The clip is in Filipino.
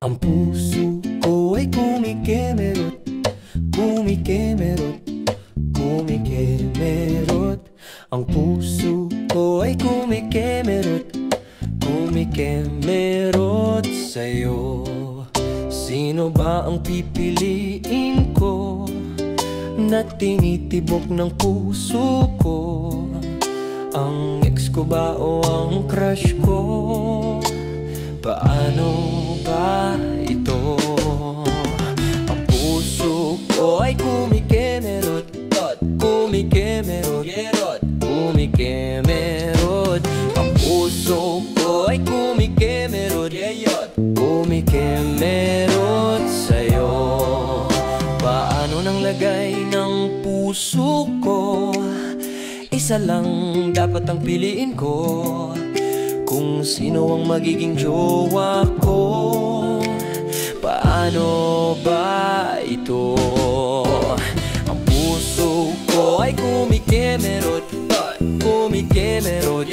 Ang puso ko ay kumikimerot, kumikimerot, kumikimerot. Ang puso ko ay kumikimerot, kumikimerot sa'yo. Sino ba ang pipiliin ko na tinitibok ng puso ko? Ang ex ko ba o ang crush ko? Paano ba ito? Ang puso ko ay kumikimerot, kumikimerot, kumikimerot. Ang puso ko ay kumikimerot, kumikimerot sa'yo. Paano nang lagay ng puso ko? Isa lang dapat ang piliin ko, kung sino ang magiging jowa ko. Paano ba ito? Ang puso ko ay kumikimerot, kumikimerot,